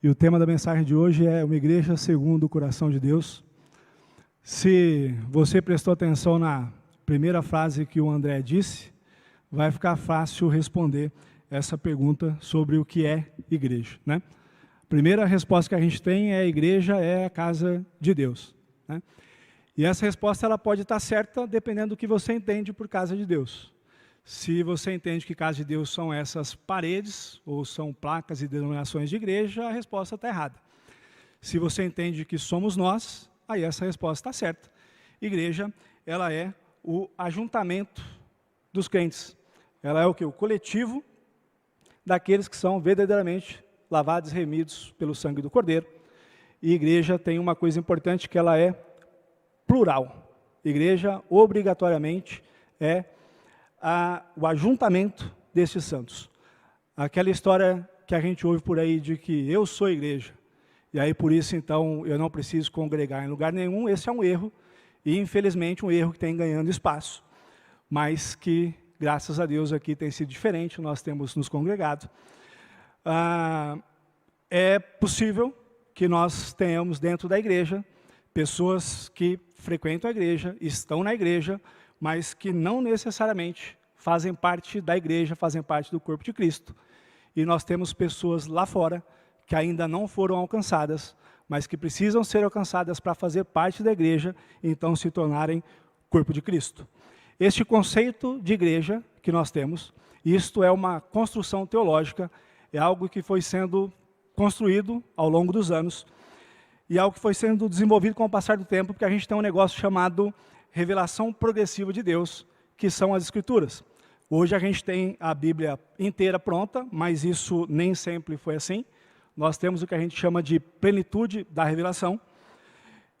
E o tema da mensagem de hoje é uma igreja segundo o coração de Deus. Se você prestou atenção na primeira frase que o André disse, vai ficar fácil responder essa pergunta sobre o que é igreja, né? A primeira resposta que a gente tem é: a igreja é a casa de Deus, né? E essa resposta ela pode estar certa dependendo do que você entende por casa de Deus. Se você entende que casa de Deus são essas paredes, ou são placas e denominações de igreja, a resposta está errada. Se você entende que somos nós, aí essa resposta está certa. Igreja, ela é o ajuntamento dos crentes. Ela é o quê? O coletivo daqueles que são verdadeiramente lavados e remidos pelo sangue do Cordeiro. E igreja tem uma coisa importante, que ela é plural. Igreja, obrigatoriamente, é o ajuntamento desses santos. Aquela história que a gente ouve por aí de que eu sou igreja, e aí por isso então eu não preciso congregar em lugar nenhum, esse é um erro, e infelizmente um erro que tem ganhando espaço, mas que graças a Deus aqui tem sido diferente, nós temos nos congregado. É possível que nós tenhamos dentro da igreja pessoas que frequentam a igreja, estão na igreja, mas que não necessariamente fazem parte da igreja, fazem parte do corpo de Cristo. E nós temos pessoas lá fora que ainda não foram alcançadas, mas que precisam ser alcançadas para fazer parte da igreja, e então se tornarem corpo de Cristo. Este conceito de igreja que nós temos, isto é uma construção teológica, é algo que foi sendo construído ao longo dos anos, e algo que foi sendo desenvolvido com o passar do tempo, porque a gente tem um negócio chamado revelação progressiva de Deus, que são as Escrituras. Hoje a gente tem a Bíblia inteira pronta, mas isso nem sempre foi assim. Nós temos o que a gente chama de plenitude da revelação.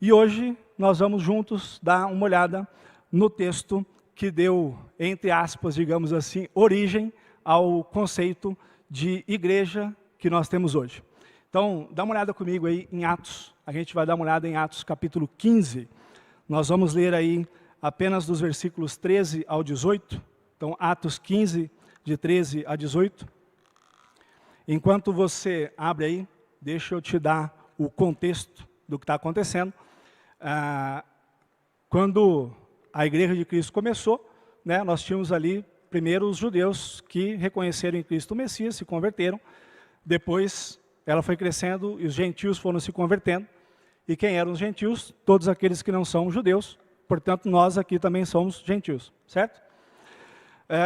E hoje nós vamos juntos dar uma olhada no texto que deu, entre aspas, digamos assim, origem ao conceito de igreja que nós temos hoje. Então, dá uma olhada comigo aí em Atos. A gente vai dar uma olhada em Atos capítulo 15. Nós vamos ler aí apenas dos versículos 13 ao 18. Então, Atos 15, de 13 a 18. Enquanto você abre aí, deixa eu te dar o contexto do que está acontecendo. Quando a Igreja de Cristo começou, né, nós tínhamos ali primeiro os judeus que reconheceram em Cristo o Messias, se converteram. Depois ela foi crescendo e os gentios foram se convertendo. E quem eram os gentios? Todos aqueles que não são judeus. Portanto, nós aqui também somos gentios, certo?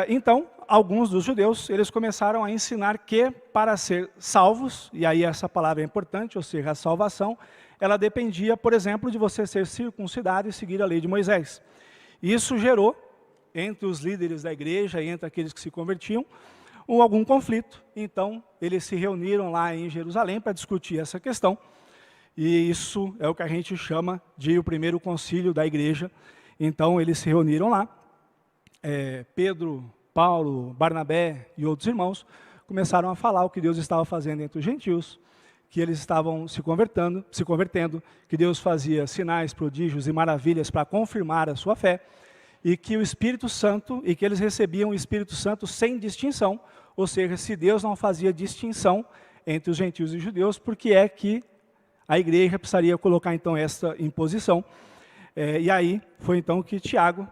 Então, alguns dos judeus, eles começaram a ensinar que para ser salvos, e aí essa palavra é importante, ou seja, a salvação, ela dependia, por exemplo, de você ser circuncidado e seguir a lei de Moisés. Isso gerou, entre os líderes da igreja e entre aqueles que se convertiam, algum conflito. Então, eles se reuniram lá em Jerusalém para discutir essa questão. E isso é o que a gente chama de o primeiro concílio da igreja. Então, eles se reuniram lá. Pedro, Paulo, Barnabé e outros irmãos começaram a falar o que Deus estava fazendo entre os gentios, que eles estavam se convertendo, que Deus fazia sinais, prodígios e maravilhas para confirmar a sua fé, e que o Espírito Santo, e que eles recebiam o Espírito Santo sem distinção, ou seja, se Deus não fazia distinção entre os gentios e os judeus, por que é que a igreja precisaria colocar então essa imposição? E aí foi então que Tiago,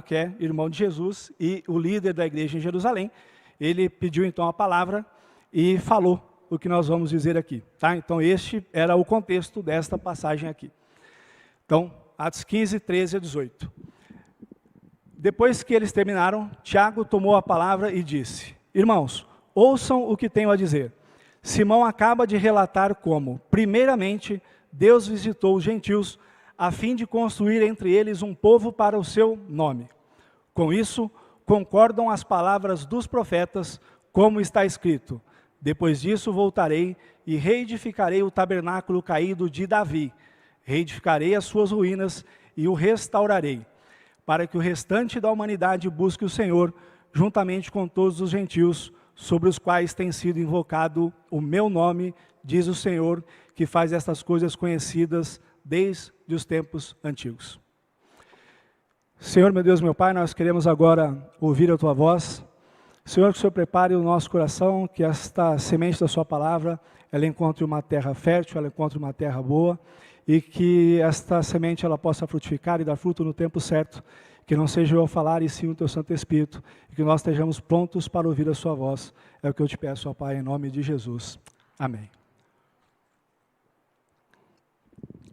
que é irmão de Jesus e o líder da igreja em Jerusalém, ele pediu então a palavra e falou o que nós vamos dizer aqui, tá? Então este era o contexto desta passagem aqui. Então, Atos 15, 13 a 18. Depois que eles terminaram, Tiago tomou a palavra e disse: irmãos, ouçam o que tenho a dizer. Simão acaba de relatar como, primeiramente, Deus visitou os gentios a fim de construir entre eles um povo para o seu nome. Com isso, concordam as palavras dos profetas, como está escrito: depois disso voltarei e reedificarei o tabernáculo caído de Davi, reedificarei as suas ruínas e o restaurarei, para que o restante da humanidade busque o Senhor, juntamente com todos os gentios, sobre os quais tem sido invocado o meu nome, diz o Senhor, que faz estas coisas conhecidas desde os tempos antigos. Senhor, meu Deus, meu Pai, nós queremos agora ouvir a Tua voz. Senhor, que o Senhor prepare o nosso coração, que esta semente da Sua palavra, ela encontre uma terra fértil, ela encontre uma terra boa, e que esta semente ela possa frutificar e dar fruto no tempo certo, que não seja eu a falar e sim o teu Santo Espírito, e que nós estejamos prontos para ouvir a sua voz. É o que eu te peço, ó Pai, em nome de Jesus. Amém.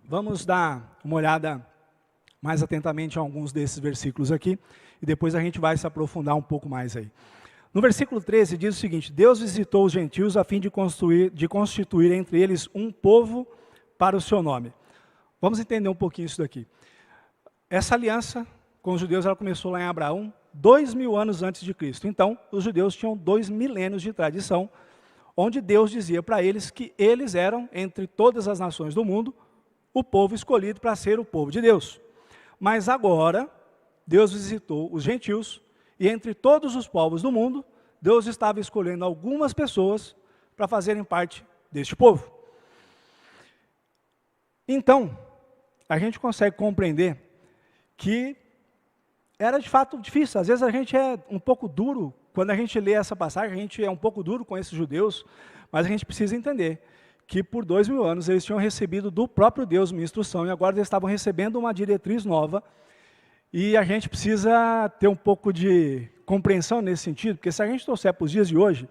Vamos dar uma olhada mais atentamente a alguns desses versículos aqui, e depois a gente vai se aprofundar um pouco mais aí. No versículo 13 diz o seguinte: Deus visitou os gentios a fim de constituir entre eles um povo para o seu nome. Vamos entender um pouquinho isso daqui. Essa aliança com os judeus ela começou lá em Abraão, 2000 anos antes de Cristo. Então, os judeus tinham 2 milênios de tradição, onde Deus dizia para eles que eles eram, entre todas as nações do mundo, o povo escolhido para ser o povo de Deus. Mas agora, Deus visitou os gentios, e entre todos os povos do mundo, Deus estava escolhendo algumas pessoas para fazerem parte deste povo. Então, a gente consegue compreender que era de fato difícil. Às vezes a gente é um pouco duro, quando a gente lê essa passagem, a gente é um pouco duro com esses judeus, mas a gente precisa entender que por 2000 anos eles tinham recebido do próprio Deus uma instrução, e agora eles estavam recebendo uma diretriz nova, e a gente precisa ter um pouco de compreensão nesse sentido, porque se a gente trouxer para os dias de hoje,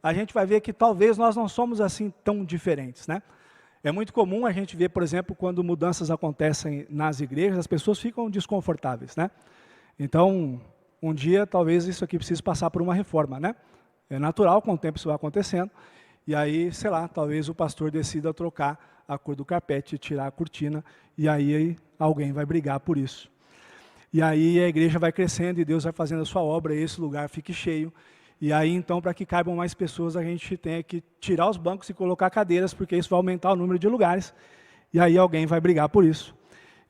a gente vai ver que talvez nós não somos assim tão diferentes, né? É muito comum a gente ver, por exemplo, quando mudanças acontecem nas igrejas, as pessoas ficam desconfortáveis, né? Então, um dia, talvez isso aqui precise passar por uma reforma, né? É natural, com o tempo isso vai acontecendo, e aí, sei lá, talvez o pastor decida trocar a cor do carpete, tirar a cortina, e aí alguém vai brigar por isso. E aí a igreja vai crescendo e Deus vai fazendo a sua obra, e esse lugar fique cheio. E aí, então, para que caibam mais pessoas, a gente tem que tirar os bancos e colocar cadeiras, porque isso vai aumentar o número de lugares, e aí alguém vai brigar por isso.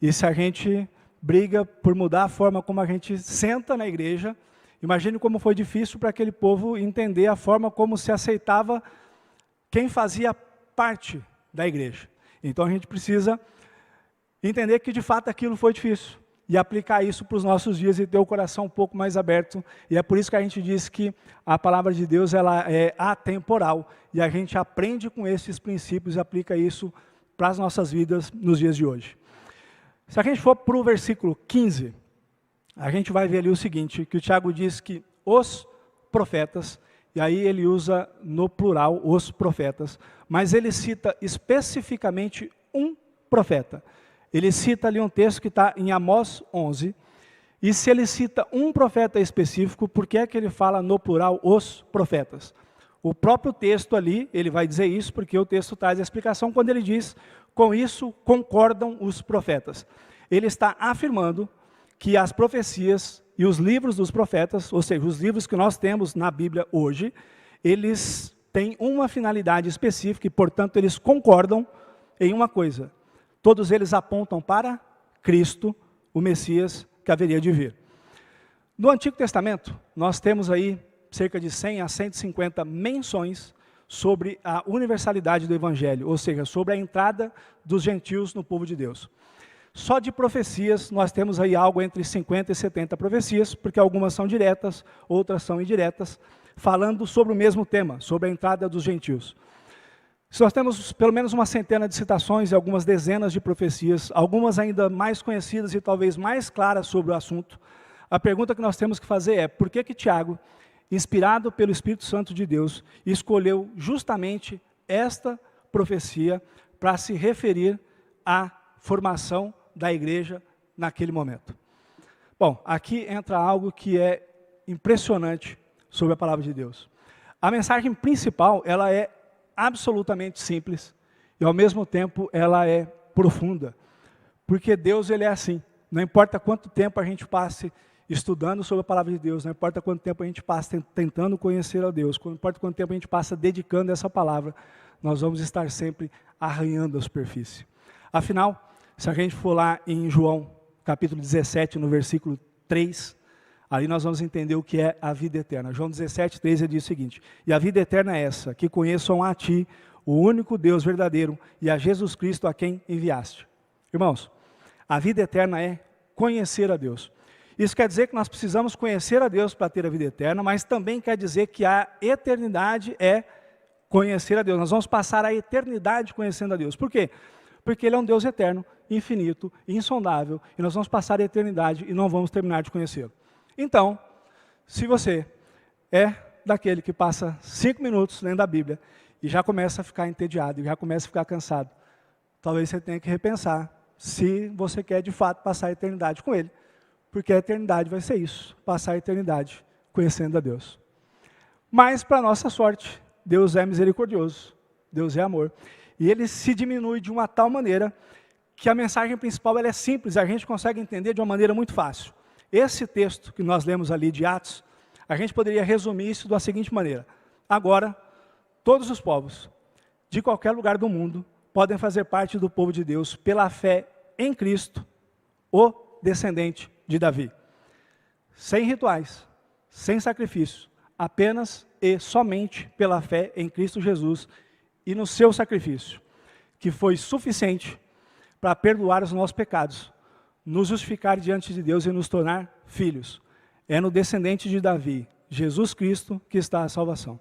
E se a gente briga por mudar a forma como a gente senta na igreja, imagine como foi difícil para aquele povo entender a forma como se aceitava quem fazia parte da igreja. Então a gente precisa entender que de fato aquilo foi difícil, e aplicar isso para os nossos dias e ter o coração um pouco mais aberto. E é por isso que a gente diz que a palavra de Deus ela é atemporal, e a gente aprende com esses princípios e aplica isso para as nossas vidas nos dias de hoje. Se a gente for para o versículo 15, a gente vai ver ali o seguinte, que o Tiago diz que os profetas, e aí ele usa no plural os profetas, mas ele cita especificamente um profeta. Ele cita ali um texto que está em Amós 11, e se ele cita um profeta específico, por que é que ele fala no plural os profetas? O próprio texto ali, ele vai dizer isso, porque o texto traz a explicação quando ele diz, com isso concordam os profetas. Ele está afirmando que as profecias e os livros dos profetas, ou seja, os livros que nós temos na Bíblia hoje, eles têm uma finalidade específica e, portanto, eles concordam em uma coisa. Todos eles apontam para Cristo, o Messias que haveria de vir. No Antigo Testamento, nós temos aí cerca de 100 a 150 menções sobre a universalidade do Evangelho, ou seja, sobre a entrada dos gentios no povo de Deus. Só de profecias, nós temos aí algo entre 50 e 70 profecias, porque algumas são diretas, outras são indiretas, falando sobre o mesmo tema, sobre a entrada dos gentios. Se nós temos pelo menos uma centena de citações e algumas dezenas de profecias, algumas ainda mais conhecidas e talvez mais claras sobre o assunto, a pergunta que nós temos que fazer é, por que Tiago, inspirado pelo Espírito Santo de Deus, escolheu justamente esta profecia para se referir à formação da igreja naquele momento? Bom, aqui entra algo que é impressionante sobre a palavra de Deus. A mensagem principal, ela é absolutamente simples, e ao mesmo tempo ela é profunda, porque Deus ele é assim, não importa quanto tempo a gente passe estudando sobre a palavra de Deus, não importa quanto tempo a gente passa tentando conhecer a Deus, não importa quanto tempo a gente passa dedicando essa palavra, nós vamos estar sempre arranhando a superfície. Afinal, se a gente for lá em João, capítulo 17, no versículo 3, ali nós vamos entender o que é a vida eterna. João 17, 3, ele diz o seguinte, e a vida eterna é essa, que conheçam a Ti, o único Deus verdadeiro, e a Jesus Cristo a quem enviaste. Irmãos, a vida eterna é conhecer a Deus. Isso quer dizer que nós precisamos conhecer a Deus para ter a vida eterna, mas também quer dizer que a eternidade é conhecer a Deus. Nós vamos passar a eternidade conhecendo a Deus. Por quê? Porque Ele é um Deus eterno, infinito, insondável, e nós vamos passar a eternidade e não vamos terminar de conhecê-lo. Então, se você é daquele que passa 5 minutos lendo a Bíblia e já começa a ficar entediado, e já começa a ficar cansado, talvez você tenha que repensar se você quer de fato passar a eternidade com Ele. Porque a eternidade vai ser isso, passar a eternidade conhecendo a Deus. Mas, para nossa sorte, Deus é misericordioso, Deus é amor. E Ele se diminui de uma tal maneira que a mensagem principal ela é simples, a gente consegue entender de uma maneira muito fácil. Esse texto que nós lemos ali de Atos, a gente poderia resumir isso da seguinte maneira. Agora, todos os povos, de qualquer lugar do mundo, podem fazer parte do povo de Deus pela fé em Cristo, o descendente de Davi. Sem rituais, sem sacrifício, apenas e somente pela fé em Cristo Jesus e no seu sacrifício, que foi suficiente para perdoar os nossos pecados, nos justificar diante de Deus e nos tornar filhos. É no descendente de Davi, Jesus Cristo, que está a salvação.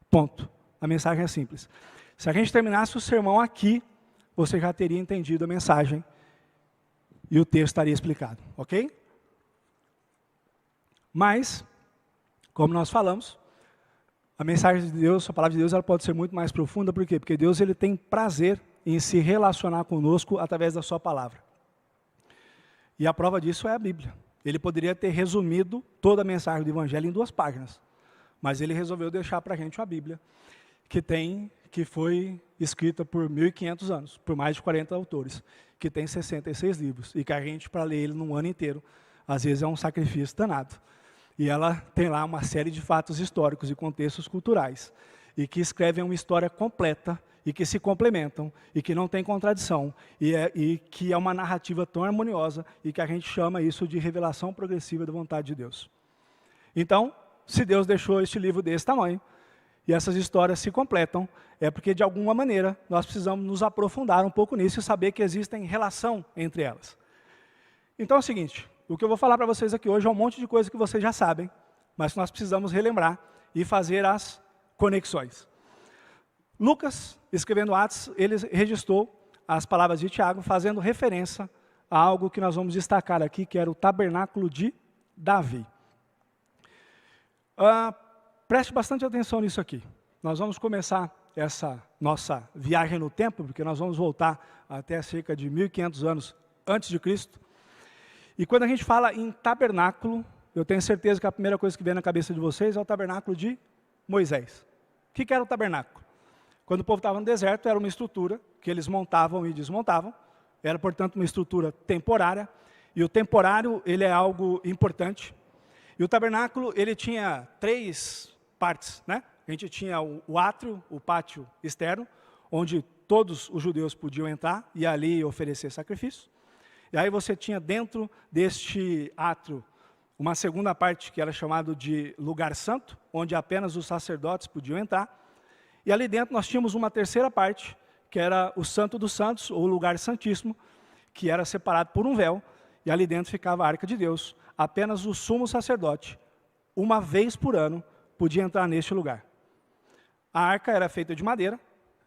Ponto. A mensagem é simples. Se a gente terminasse o sermão aqui, você já teria entendido a mensagem e o texto estaria explicado, ok? Mas, como nós falamos, a mensagem de Deus, a palavra de Deus, ela pode ser muito mais profunda, por quê? Porque Deus ele tem prazer em se relacionar conosco através da sua palavra. E a prova disso é a Bíblia. Ele poderia ter resumido toda a mensagem do Evangelho em 2 páginas, mas ele resolveu deixar para a gente uma Bíblia que foi escrita por 1.500 anos, por mais de 40 autores, que tem 66 livros, e que a gente, para ler ele num ano inteiro, às vezes é um sacrifício danado. E ela tem lá uma série de fatos históricos e contextos culturais, e que escrevem uma história completa, e que se complementam, e que não tem contradição, e que é uma narrativa tão harmoniosa, e que a gente chama isso de revelação progressiva da vontade de Deus. Então, se Deus deixou este livro desse tamanho, e essas histórias se completam, é porque de alguma maneira nós precisamos nos aprofundar um pouco nisso e saber que existem relação entre elas. Então é o seguinte, o que eu vou falar para vocês aqui hoje é um monte de coisa que vocês já sabem, mas nós precisamos relembrar e fazer as conexões. Lucas, escrevendo Atos, ele registrou as palavras de Tiago, fazendo referência a algo que nós vamos destacar aqui, que era o tabernáculo de Davi. Preste bastante atenção nisso aqui. Nós vamos começar essa nossa viagem no tempo, porque nós vamos voltar até cerca de 1.500 anos antes de Cristo. E quando a gente fala em tabernáculo, eu tenho certeza que a primeira coisa que vem na cabeça de vocês é o tabernáculo de Moisés. O que era o tabernáculo? Quando o povo estava no deserto, era uma estrutura que eles montavam e desmontavam. Era, portanto, uma estrutura temporária. E o temporário, ele é algo importante. E o tabernáculo, ele tinha 3 partes, né? A gente tinha o átrio, o pátio externo, onde todos os judeus podiam entrar e ali oferecer sacrifício. E aí você tinha dentro deste átrio uma segunda parte que era chamado de lugar santo, onde apenas os sacerdotes podiam entrar. E ali dentro nós tínhamos uma terceira parte, que era o Santo dos Santos, ou lugar santíssimo, que era separado por um véu, e ali dentro ficava a Arca de Deus. Apenas o sumo sacerdote, uma vez por ano, podia entrar neste lugar. A arca era feita de madeira,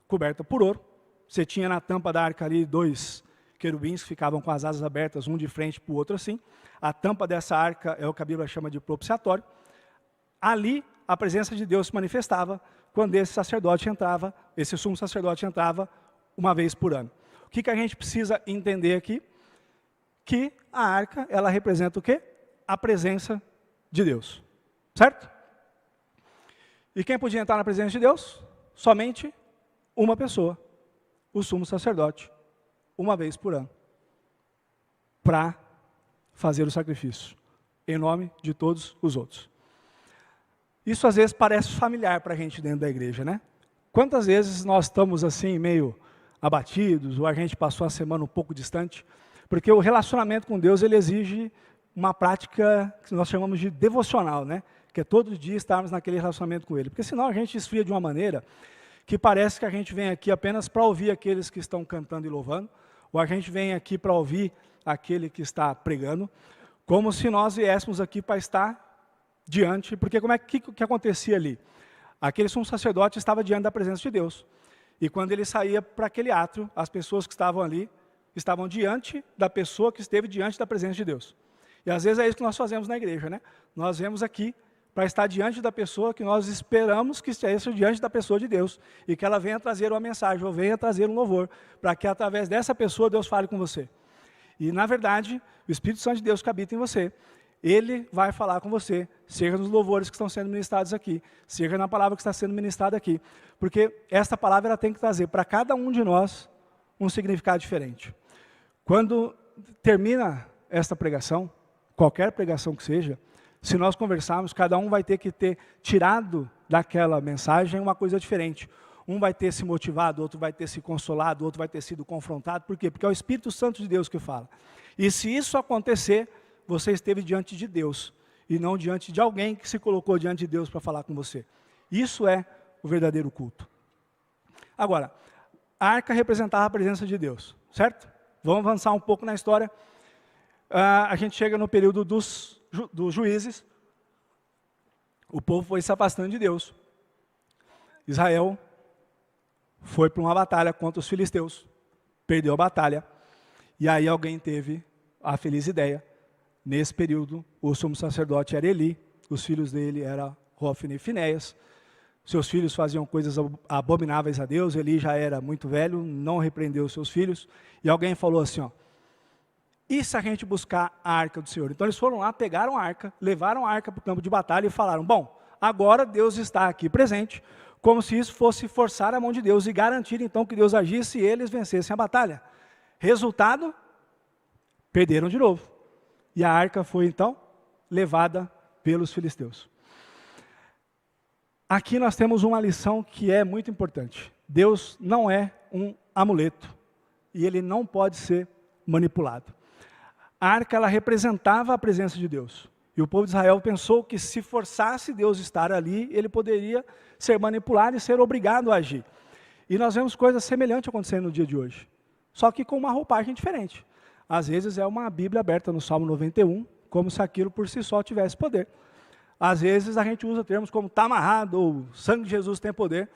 coberta por ouro. Você tinha na tampa da arca ali 2 querubins que ficavam com as asas abertas, um de frente para o outro assim. A tampa dessa arca é o que a Bíblia chama de propiciatório. Ali, a presença de Deus se manifestava quando esse sacerdote entrava, esse sumo sacerdote entrava uma vez por ano. O que a gente precisa entender aqui? Que a arca, ela representa o quê? A presença de Deus. Certo? E quem podia entrar na presença de Deus? Somente uma pessoa, o sumo sacerdote, uma vez por ano, para fazer o sacrifício, em nome de todos os outros. Isso às vezes parece familiar para a gente dentro da igreja, né? Quantas vezes nós estamos assim, meio abatidos, ou a gente passou a semana um pouco distante, porque o relacionamento com Deus, ele exige uma prática que nós chamamos de devocional, né? Que é todos os dias estarmos naquele relacionamento com Ele. Porque senão a gente esfria de uma maneira que parece que a gente vem aqui apenas para ouvir aqueles que estão cantando e louvando, ou a gente vem aqui para ouvir aquele que está pregando, como se nós viéssemos aqui para estar diante, porque como é que acontecia ali? Aquele sumo sacerdote estava diante da presença de Deus. E quando ele saía para aquele átrio, as pessoas que estavam ali estavam diante da pessoa que esteve diante da presença de Deus. E às vezes é isso que nós fazemos na igreja, né? Nós vemos aqui para estar diante da pessoa que nós esperamos que esteja diante da pessoa de Deus, e que ela venha trazer uma mensagem, ou venha trazer um louvor, para que através dessa pessoa Deus fale com você. E na verdade, o Espírito Santo de Deus que habita em você, ele vai falar com você, seja nos louvores que estão sendo ministrados aqui, seja na palavra que está sendo ministrada aqui, porque esta palavra ela tem que trazer para cada um de nós um significado diferente. Quando termina esta pregação, qualquer pregação que seja, se nós conversarmos, cada um vai ter que ter tirado daquela mensagem uma coisa diferente. Um vai ter se motivado, outro vai ter se consolado, outro vai ter sido confrontado. Por quê? Porque é o Espírito Santo de Deus que fala. E se isso acontecer, você esteve diante de Deus, e não diante de alguém que se colocou diante de Deus para falar com você. Isso é o verdadeiro culto. Agora, a arca representava a presença de Deus, certo? Vamos avançar um pouco na história. A gente chega no período dos juízes. O povo foi se afastando de Deus. Israel foi para uma batalha contra os filisteus, perdeu a batalha, e aí alguém teve a feliz ideia. Nesse período, o sumo sacerdote era Eli, os filhos dele eram Hofni e Finéias. Seus filhos faziam coisas abomináveis a Deus, Eli já era muito velho, não repreendeu seus filhos, e alguém falou assim, ó, e se a gente buscar a arca do Senhor? Então eles foram lá, pegaram a arca, levaram a arca para o campo de batalha e falaram, bom, agora Deus está aqui presente, como se isso fosse forçar a mão de Deus e garantir então que Deus agisse e eles vencessem a batalha. Resultado, perderam de novo. E a arca foi então levada pelos filisteus. Aqui nós temos uma lição que é muito importante. Deus não é um amuleto e ele não pode ser manipulado. A arca ela representava a presença de Deus. E o povo de Israel pensou que se forçasse Deus estar ali, ele poderia ser manipulado e ser obrigado a agir. E nós vemos coisas semelhantes acontecendo no dia de hoje. Só que com uma roupagem diferente. Às vezes é uma Bíblia aberta no Salmo 91, como se aquilo por si só tivesse poder. Às vezes a gente usa termos como está amarrado, ou sangue de Jesus tem poder,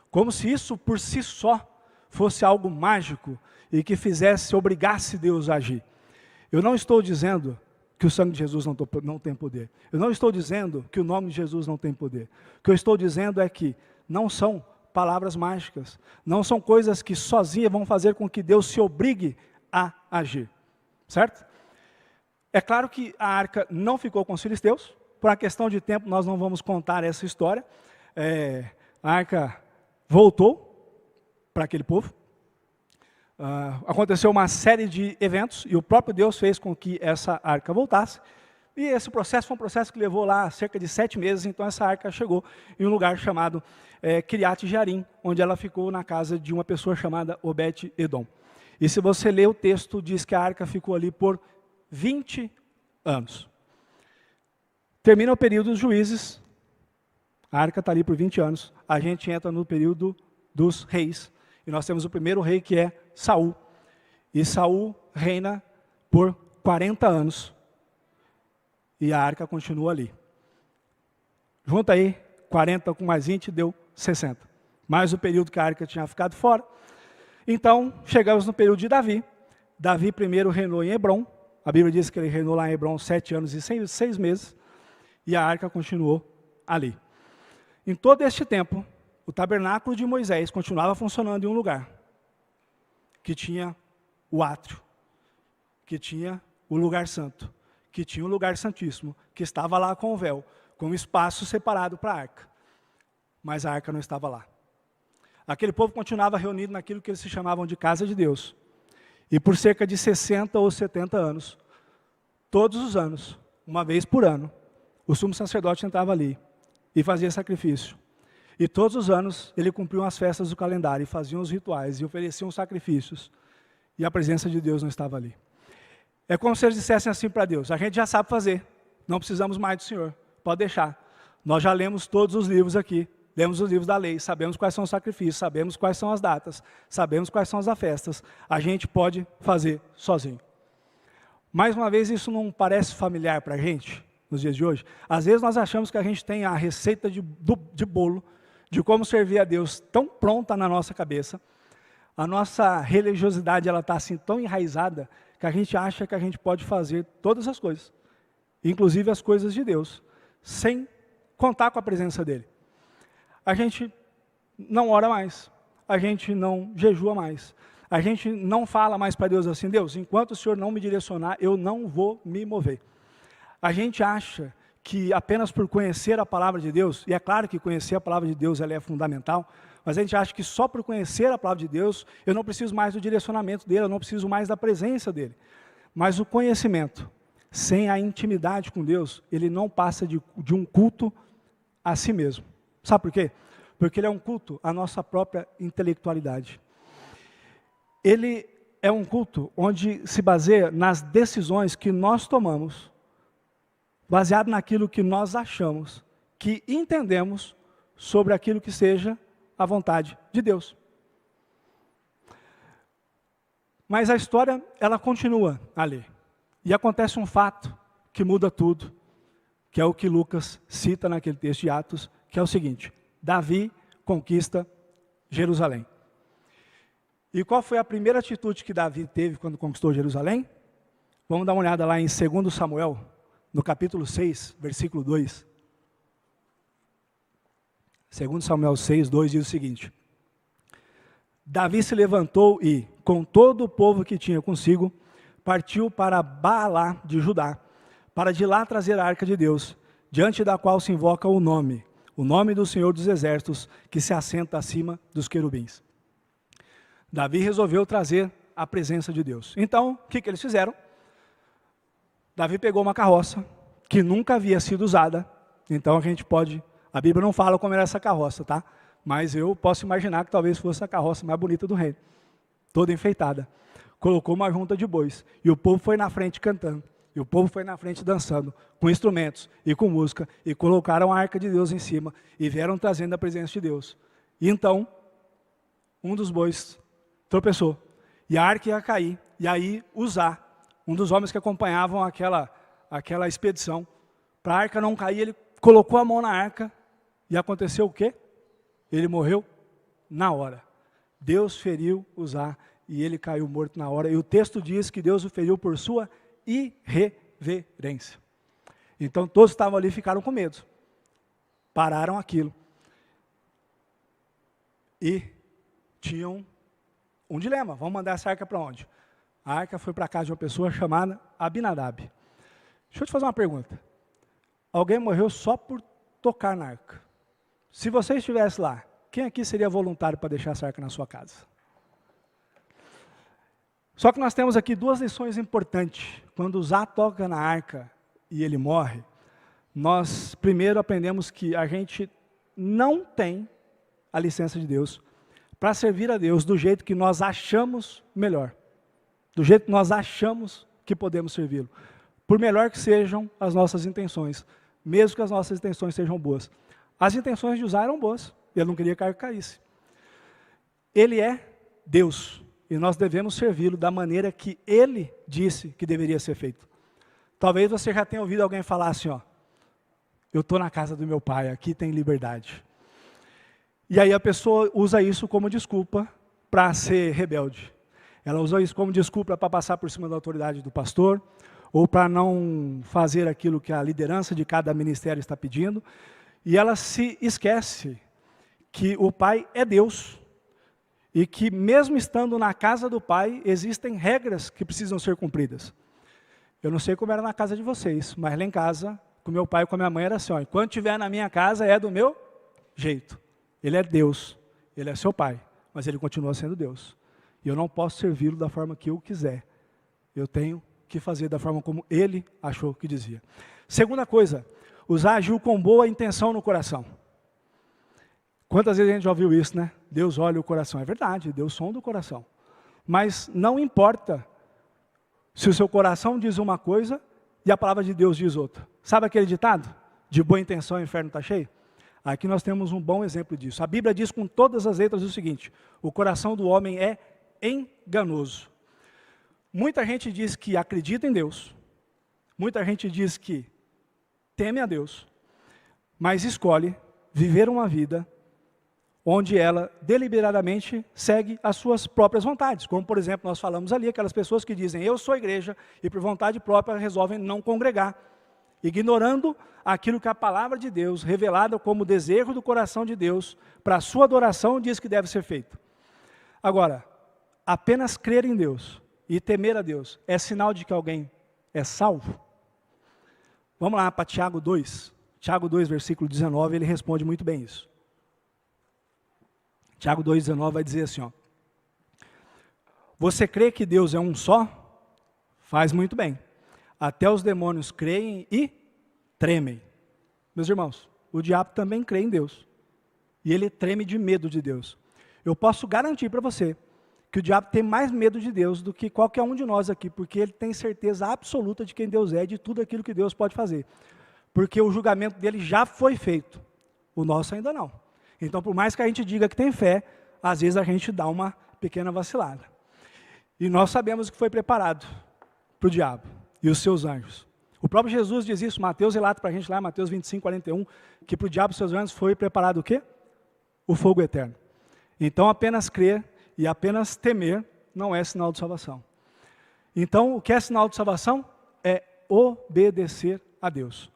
como se isso por si só fosse algo mágico e que obrigasse Deus a agir. Eu não estou dizendo que o sangue de Jesus não tem poder. Eu não estou dizendo que o nome de Jesus não tem poder. O que eu estou dizendo é que não são palavras mágicas, não são coisas que sozinhas vão fazer com que Deus se obrigue a agir. Certo? É claro que a arca não ficou com os filisteus. Por uma questão de tempo, nós não vamos contar essa história. A arca voltou para aquele povo. Aconteceu uma série de eventos e o próprio Deus fez com que essa arca voltasse. E esse processo foi um processo que levou lá cerca de 7 meses. Então essa arca chegou em um lugar chamado Kiriat Jearim, onde ela ficou na casa de uma pessoa chamada Obed-Edom. E se você ler o texto, diz que a arca ficou ali por 20 anos. Termina o período dos juízes, a arca está ali por 20 anos, a gente entra no período dos reis, e nós temos o primeiro rei que é Saul, e Saul reina por 40 anos, e a arca continua ali. Junta aí, 40 com mais 20 deu 60, mais o período que a arca tinha ficado fora. Então, chegamos no período de Davi. Davi primeiro reinou em Hebrom. A Bíblia diz que ele reinou lá em Hebrom 7 anos e 6 meses. E a arca continuou ali. Em todo este tempo, o tabernáculo de Moisés continuava funcionando em um lugar. Que tinha o átrio. Que tinha o lugar santo. Que tinha o lugar santíssimo. Que estava lá com o véu. Com um espaço separado para a arca. Mas a arca não estava lá. Aquele povo continuava reunido naquilo que eles se chamavam de casa de Deus. E por cerca de 60 ou 70 anos, todos os anos, uma vez por ano, o sumo sacerdote entrava ali e fazia sacrifício. E todos os anos ele cumpria as festas do calendário, e fazia os rituais, e oferecia os sacrifícios. E a presença de Deus não estava ali. É como se eles dissessem assim para Deus, a gente já sabe fazer, não precisamos mais do Senhor, pode deixar. Nós já lemos todos os livros aqui. Lemos os livros da lei, sabemos quais são os sacrifícios, sabemos quais são as datas, sabemos quais são as festas. A gente pode fazer sozinho. Mais uma vez, isso não parece familiar para a gente, nos dias de hoje? Às vezes nós achamos que a gente tem a receita de bolo, de como servir a Deus tão pronta na nossa cabeça, a nossa religiosidade ela está assim tão enraizada, que a gente acha que a gente pode fazer todas as coisas, inclusive as coisas de Deus, sem contar com a presença dEle. A gente não ora mais, a gente não jejua mais, a gente não fala mais para Deus assim, Deus, enquanto o Senhor não me direcionar, eu não vou me mover. A gente acha que apenas por conhecer a palavra de Deus, e é claro que conhecer a palavra de Deus ela é fundamental, mas a gente acha que só por conhecer a palavra de Deus, eu não preciso mais do direcionamento dele, eu não preciso mais da presença dele. Mas o conhecimento, sem a intimidade com Deus, ele não passa de um culto a si mesmo. Sabe por quê? Porque ele é um culto à nossa própria intelectualidade. Ele é um culto onde se baseia nas decisões que nós tomamos, baseado naquilo que nós achamos, que entendemos sobre aquilo que seja a vontade de Deus. Mas a história, ela continua ali. E acontece um fato que muda tudo, que é o que Lucas cita naquele texto de Atos, que é o seguinte: Davi conquista Jerusalém. E qual foi a primeira atitude que Davi teve quando conquistou Jerusalém? Vamos dar uma olhada lá em 2 Samuel, no capítulo 6, versículo 2. 2 Samuel 6, 2 diz o seguinte: Davi se levantou e, com todo o povo que tinha consigo, partiu para Baalá de Judá, para de lá trazer a arca de Deus, diante da qual se invoca o nome do Senhor dos Exércitos, que se assenta acima dos querubins. Davi resolveu trazer a presença de Deus. Então, o que eles fizeram? Davi pegou uma carroça, que nunca havia sido usada, então a Bíblia não fala como era essa carroça, tá? Mas eu posso imaginar que talvez fosse a carroça mais bonita do reino, toda enfeitada. Colocou uma junta de bois, e o povo foi na frente cantando, e o povo foi na frente dançando, com instrumentos e com música, e colocaram a arca de Deus em cima, e vieram trazendo a presença de Deus. E então, um dos bois tropeçou, e a arca ia cair, e aí Uzá, um dos homens que acompanhavam aquela expedição, para a arca não cair, ele colocou a mão na arca, e aconteceu o quê? Ele morreu na hora. Deus feriu Uzá, e ele caiu morto na hora, e o texto diz que Deus o feriu por sua irreverência. Então todos que estavam ali ficaram com medo, pararam aquilo, e tinham um dilema: vamos mandar essa arca para onde? A arca foi para a casa de uma pessoa chamada Abinadab. Deixa eu te fazer uma pergunta. Alguém morreu só por tocar na arca. Se você estivesse lá, quem aqui seria voluntário para deixar essa arca na sua casa? Só que nós temos aqui duas lições importantes. Quando Uzá toca na arca e ele morre, nós primeiro aprendemos que a gente não tem a licença de Deus para servir a Deus do jeito que nós achamos melhor, do jeito que nós achamos que podemos servi-lo, por melhor que sejam as nossas intenções, mesmo que as nossas intenções sejam boas. As intenções de Uzá eram boas, ele não queria que a arca caísse. Ele é Deus, e nós devemos servi-lo da maneira que ele disse que deveria ser feito. Talvez você já tenha ouvido alguém falar assim, ó: eu estou na casa do meu pai, aqui tem liberdade. E aí a pessoa usa isso como desculpa para ser rebelde. Ela usa isso como desculpa para passar por cima da autoridade do pastor, ou para não fazer aquilo que a liderança de cada ministério está pedindo, e ela se esquece que o pai é Deus, e que mesmo estando na casa do pai, existem regras que precisam ser cumpridas. Eu não sei como era na casa de vocês, mas lá em casa, com meu pai e com a minha mãe era assim, ó: enquanto estiver na minha casa é do meu jeito. Ele é Deus, ele é seu pai, mas ele continua sendo Deus. E eu não posso servi-lo da forma que eu quiser. Eu tenho que fazer da forma como ele achou que dizia. Segunda coisa, Uzá agiu com boa intenção no coração. Quantas vezes a gente já ouviu isso, né? Deus olha o coração. É verdade, Deus sonda o coração. Mas não importa se o seu coração diz uma coisa e a palavra de Deus diz outra. Sabe aquele ditado? De boa intenção o inferno está cheio? Aqui nós temos um bom exemplo disso. A Bíblia diz com todas as letras o seguinte: o coração do homem é enganoso. Muita gente diz que acredita em Deus, muita gente diz que teme a Deus, mas escolhe viver uma vida onde ela deliberadamente segue as suas próprias vontades. Como, por exemplo, nós falamos ali, aquelas pessoas que dizem, eu sou igreja, e por vontade própria resolvem não congregar, ignorando aquilo que a palavra de Deus, revelada como desejo do coração de Deus, para a sua adoração, diz que deve ser feito. Agora, apenas crer em Deus e temer a Deus é sinal de que alguém é salvo? Vamos lá para Tiago 2. Tiago 2, versículo 19, ele responde muito bem isso. Tiago 2,19 vai dizer assim, ó, você crê que Deus é um só? Faz muito bem. Até os demônios creem e tremem. Meus irmãos, o diabo também crê em Deus. E ele treme de medo de Deus. Eu posso garantir para você que o diabo tem mais medo de Deus do que qualquer um de nós aqui, porque ele tem certeza absoluta de quem Deus é, de tudo aquilo que Deus pode fazer. Porque o julgamento dele já foi feito. O nosso ainda não. Então, por mais que a gente diga que tem fé, às vezes a gente dá uma pequena vacilada. E nós sabemos o que foi preparado para o diabo e os seus anjos. O próprio Jesus diz isso, Mateus relata para a gente lá, Mateus 25, 41, que para o diabo e seus anjos foi preparado o quê? O fogo eterno. Então, apenas crer e apenas temer não é sinal de salvação. Então, o que é sinal de salvação? É obedecer a Deus.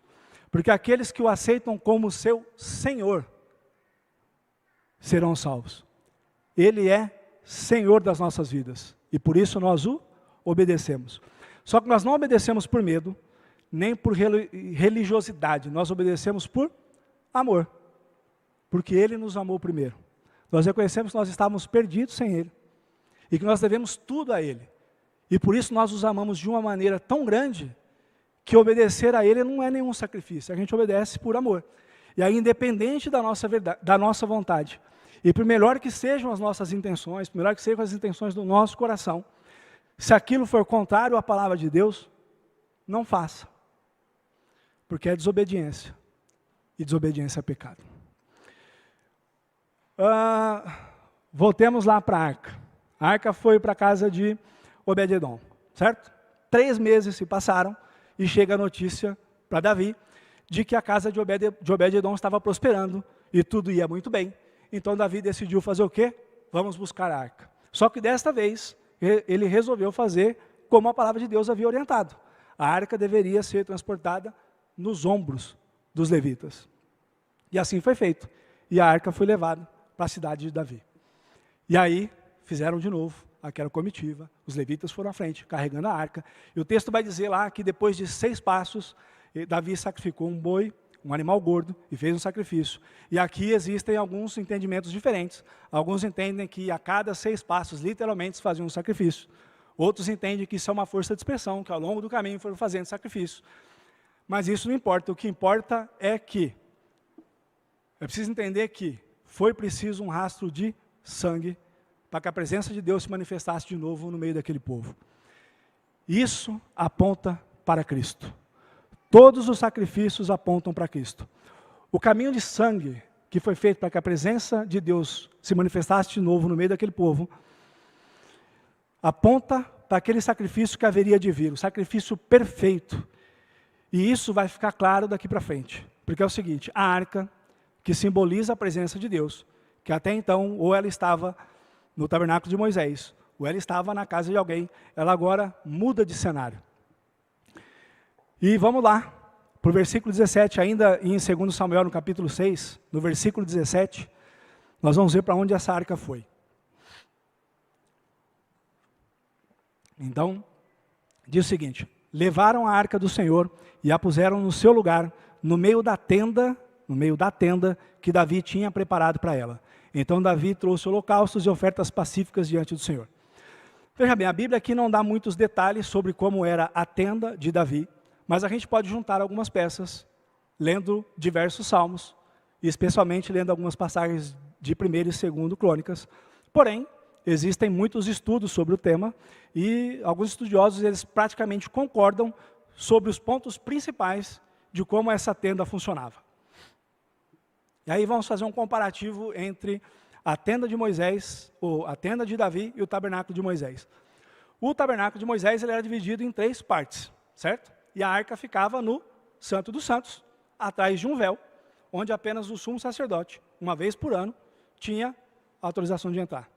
Porque aqueles que o aceitam como seu Senhor serão salvos. Ele é Senhor das nossas vidas. E por isso nós o obedecemos. Só que nós não obedecemos por medo, nem por religiosidade. Nós obedecemos por amor. Porque Ele nos amou primeiro. Nós reconhecemos que nós estávamos perdidos sem Ele. E que nós devemos tudo a Ele. E por isso nós os amamos de uma maneira tão grande, que obedecer a Ele não é nenhum sacrifício. A gente obedece por amor. E aí, independente da nossa verdade, da nossa vontade, e por melhor que sejam as nossas intenções, por melhor que sejam as intenções do nosso coração, se aquilo for contrário à palavra de Deus, não faça. Porque é desobediência. E desobediência é pecado. Voltemos lá para a arca. A arca foi para a casa de Obed-edom, certo? 3 meses se passaram e chega a notícia para Davi de que a casa de Obed-edom estava prosperando e tudo ia muito bem. Então Davi decidiu fazer o quê? Vamos buscar a arca. Só que desta vez ele resolveu fazer como a palavra de Deus havia orientado. A arca deveria ser transportada nos ombros dos levitas. E assim foi feito. E a arca foi levada para a cidade de Davi. E aí fizeram de novo aquela comitiva. Os levitas foram à frente, carregando a arca. E o texto vai dizer lá que depois de 6 passos, Davi sacrificou um boi, um animal gordo, e fez um sacrifício. E aqui existem alguns entendimentos diferentes. Alguns entendem que a cada 6 passos, literalmente, se fazia um sacrifício. Outros entendem que isso é uma força de expressão, que ao longo do caminho foram fazendo sacrifício. Mas isso não importa. O que importa é que, é preciso entender que foi preciso um rastro de sangue para que a presença de Deus se manifestasse de novo no meio daquele povo. Isso aponta para Cristo. Todos os sacrifícios apontam para Cristo. O caminho de sangue que foi feito para que a presença de Deus se manifestasse de novo no meio daquele povo, aponta para aquele sacrifício que haveria de vir, o sacrifício perfeito. E isso vai ficar claro daqui para frente. Porque é o seguinte, a arca, que simboliza a presença de Deus, que até então, ou ela estava no tabernáculo de Moisés, ou ela estava na casa de alguém, ela agora muda de cenário. E vamos lá, para o versículo 17, ainda em 2 Samuel, no capítulo 6, no versículo 17, nós vamos ver para onde essa arca foi. Então, diz o seguinte, levaram a arca do Senhor e a puseram no seu lugar, no meio da tenda que Davi tinha preparado para ela. Então Davi trouxe holocaustos e ofertas pacíficas diante do Senhor. Veja bem, a Bíblia aqui não dá muitos detalhes sobre como era a tenda de Davi, mas a gente pode juntar algumas peças, lendo diversos salmos, e especialmente lendo algumas passagens de 1º e 2º Crônicas. Porém, existem muitos estudos sobre o tema, e alguns estudiosos eles praticamente concordam sobre os pontos principais de como essa tenda funcionava. E aí vamos fazer um comparativo entre a tenda de Moisés, ou a tenda de Davi e o tabernáculo de Moisés. O tabernáculo de Moisés ele era dividido em 3 partes, certo? E a arca ficava no Santo dos Santos, atrás de um véu, onde apenas o sumo sacerdote, uma vez por ano, tinha autorização de entrar.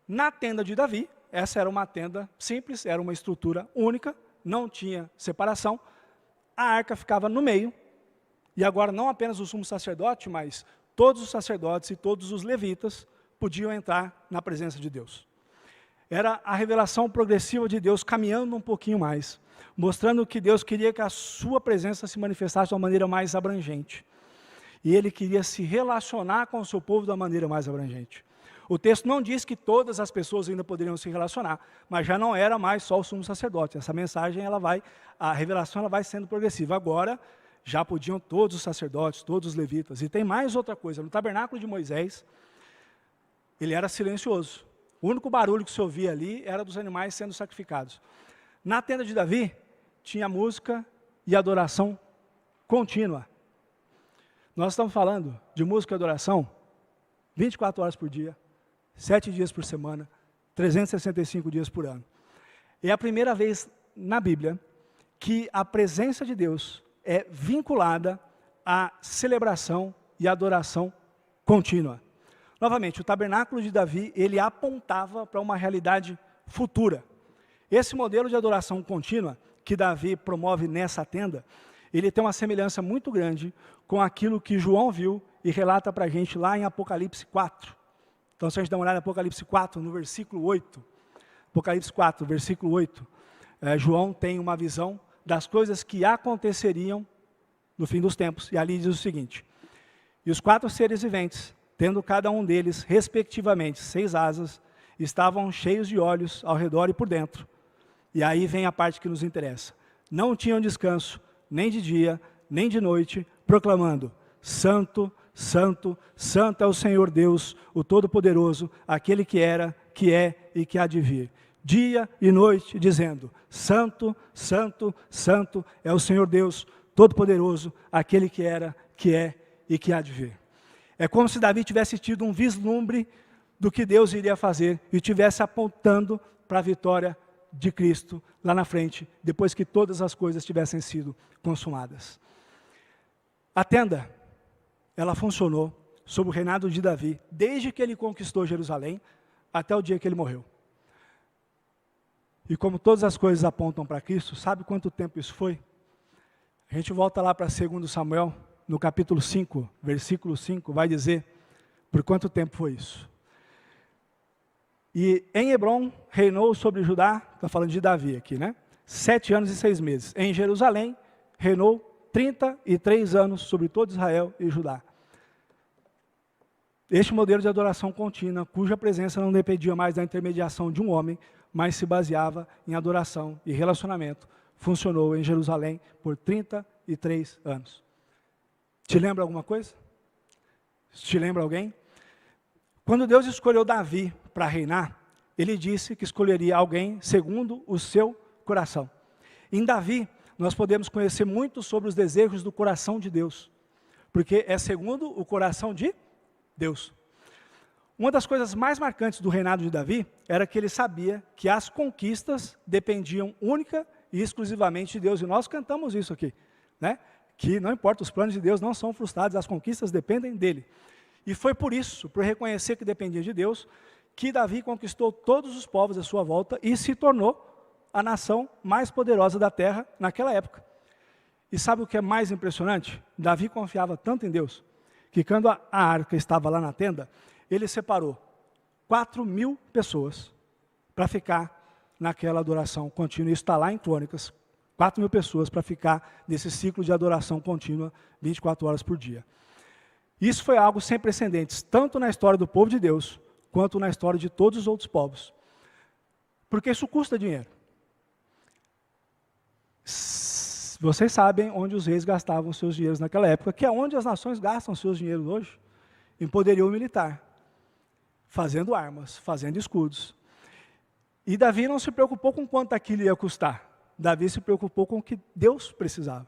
Na tenda de Davi, essa era uma tenda simples, era uma estrutura única, não tinha separação, a arca ficava no meio, e agora não apenas o sumo sacerdote, mas todos os sacerdotes e todos os levitas podiam entrar na presença de Deus. Era a revelação progressiva de Deus caminhando um pouquinho mais, mostrando que Deus queria que a sua presença se manifestasse de uma maneira mais abrangente. E Ele queria se relacionar com o seu povo de uma maneira mais abrangente. O texto não diz que todas as pessoas ainda poderiam se relacionar, mas já não era mais só o sumo sacerdote. Essa mensagem, a revelação ela vai sendo progressiva. Agora, já podiam todos os sacerdotes, todos os levitas. E tem mais outra coisa, no tabernáculo de Moisés, ele era silencioso. O único barulho que se ouvia ali era dos animais sendo sacrificados. Na tenda de Davi, tinha música e adoração contínua. Nós estamos falando de música e adoração 24 horas por dia, 7 dias por semana, 365 dias por ano. É a primeira vez na Bíblia que a presença de Deus é vinculada à celebração e adoração contínua. Novamente, o tabernáculo de Davi, ele apontava para uma realidade futura. Esse modelo de adoração contínua que Davi promove nessa tenda, ele tem uma semelhança muito grande com aquilo que João viu e relata para a gente lá em Apocalipse 4. Então, se a gente dá uma olhada em Apocalipse 4, no versículo 8, Apocalipse 4, versículo 8, João tem uma visão das coisas que aconteceriam no fim dos tempos. E ali diz o seguinte: e os 4 seres viventes, tendo cada um deles, respectivamente, 6 asas, estavam cheios de olhos ao redor e por dentro. E aí vem a parte que nos interessa. Não tinham descanso, nem de dia, nem de noite, proclamando: Santo, Santo, Santo é o Senhor Deus, o Todo-Poderoso, aquele que era, que é e que há de vir. Dia e noite, dizendo: Santo, Santo, Santo é o Senhor Deus, Todo-Poderoso, aquele que era, que é e que há de vir. É como se Davi tivesse tido um vislumbre do que Deus iria fazer e estivesse apontando para a vitória de Cristo lá na frente, depois que todas as coisas tivessem sido consumadas. A tenda, ela funcionou sob o reinado de Davi, desde que ele conquistou Jerusalém até o dia que ele morreu. E como todas as coisas apontam para Cristo, sabe quanto tempo isso foi? A gente volta lá para 2 Samuel, no capítulo 5, versículo 5, vai dizer por quanto tempo foi isso. E em Hebrom reinou sobre Judá, está falando de Davi aqui, né? 7 anos e 6 meses. Em Jerusalém reinou 33 anos sobre todo Israel e Judá. Este modelo de adoração contínua, cuja presença não dependia mais da intermediação de um homem, mas se baseava em adoração e relacionamento, funcionou em Jerusalém por 33 anos. Te lembra alguma coisa? Te lembra alguém? Quando Deus escolheu Davi para reinar, Ele disse que escolheria alguém segundo o seu coração. Em Davi, nós podemos conhecer muito sobre os desejos do coração de Deus, porque é segundo o coração de Deus. Uma das coisas mais marcantes do reinado de Davi era que ele sabia que as conquistas dependiam única e exclusivamente de Deus, e nós cantamos isso aqui, né? Que não importa, os planos de Deus não são frustrados, as conquistas dependem dele. E foi por isso, por reconhecer que dependia de Deus, que Davi conquistou todos os povos à sua volta e se tornou a nação mais poderosa da terra naquela época. E sabe o que é mais impressionante? Davi confiava tanto em Deus, que quando a arca estava lá na tenda, ele separou 4.000 pessoas para ficar naquela adoração contínua. Isso está lá em Crônicas. 4.000 pessoas para ficar nesse ciclo de adoração contínua 24 horas por dia. Isso foi algo sem precedentes, tanto na história do povo de Deus, quanto na história de todos os outros povos. Porque isso custa dinheiro. Vocês sabem onde os reis gastavam seus dinheiros naquela época, que é onde as nações gastam seus dinheiros hoje, em poderio militar, fazendo armas, fazendo escudos. E Davi não se preocupou com quanto aquilo ia custar. Davi se preocupou com o que Deus precisava.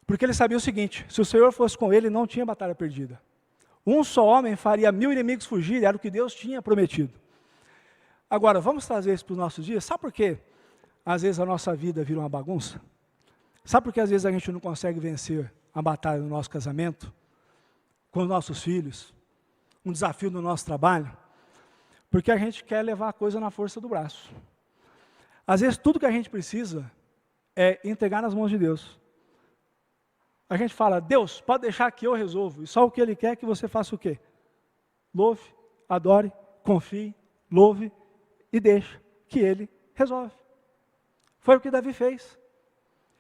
Porque ele sabia o seguinte: se o Senhor fosse com ele, não tinha batalha perdida. Um só homem faria 1.000 inimigos fugir, era o que Deus tinha prometido. Agora, vamos trazer isso para os nossos dias? Sabe por quê? Às vezes a nossa vida vira uma bagunça. Sabe por que às vezes a gente não consegue vencer a batalha no nosso casamento, com os nossos filhos, um desafio no nosso trabalho, porque a gente quer levar a coisa na força do braço. Às vezes, tudo que a gente precisa é entregar nas mãos de Deus. A gente fala, Deus, pode deixar que eu resolvo. E só o que Ele quer é que você faça o quê? Louve, adore, confie, louve e deixe que Ele resolve. Foi o que Davi fez.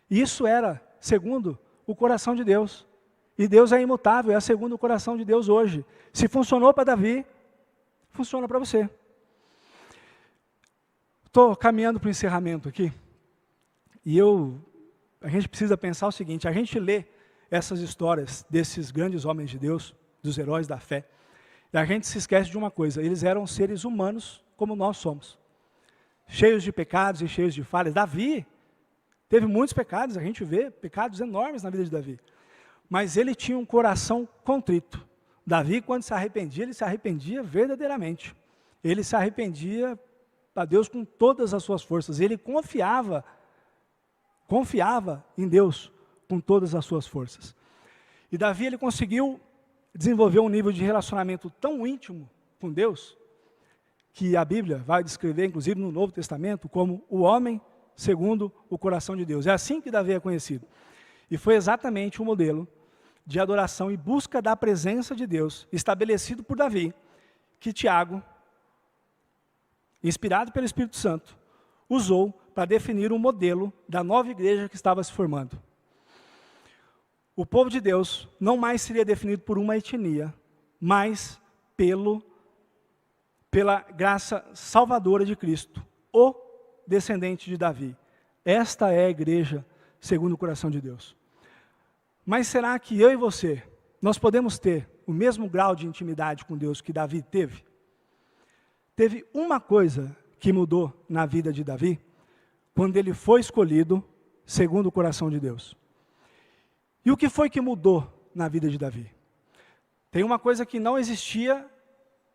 E isso era segundo o coração de Deus. E Deus é imutável, é segundo o coração de Deus hoje. Se funcionou para Davi, funciona para você. Estou caminhando para o encerramento aqui. E a gente precisa pensar o seguinte, a gente lê essas histórias desses grandes homens de Deus, dos heróis da fé, e a gente se esquece de uma coisa, eles eram seres humanos como nós somos, cheios de pecados e cheios de falhas. Davi teve muitos pecados, a gente vê pecados enormes na vida de Davi, mas ele tinha um coração contrito. Davi, quando se arrependia, ele se arrependia verdadeiramente, ele se arrependia a Deus com todas as suas forças, ele confiava em Deus com todas as suas forças. E Davi, ele conseguiu desenvolver um nível de relacionamento tão íntimo com Deus, que a Bíblia vai descrever, inclusive no Novo Testamento, como o homem segundo o coração de Deus. É assim que Davi é conhecido. E foi exatamente o modelo de adoração e busca da presença de Deus, estabelecido por Davi, que Tiago, inspirado pelo Espírito Santo, usou para definir um modelo da nova igreja que estava se formando. O povo de Deus não mais seria definido por uma etnia, mas pela graça salvadora de Cristo, o descendente de Davi. Esta é a igreja segundo o coração de Deus. Mas será que eu e você, nós podemos ter o mesmo grau de intimidade com Deus que Davi teve? Teve uma coisa que mudou na vida de Davi, quando ele foi escolhido segundo o coração de Deus. E o que foi que mudou na vida de Davi? Tem uma coisa que não existia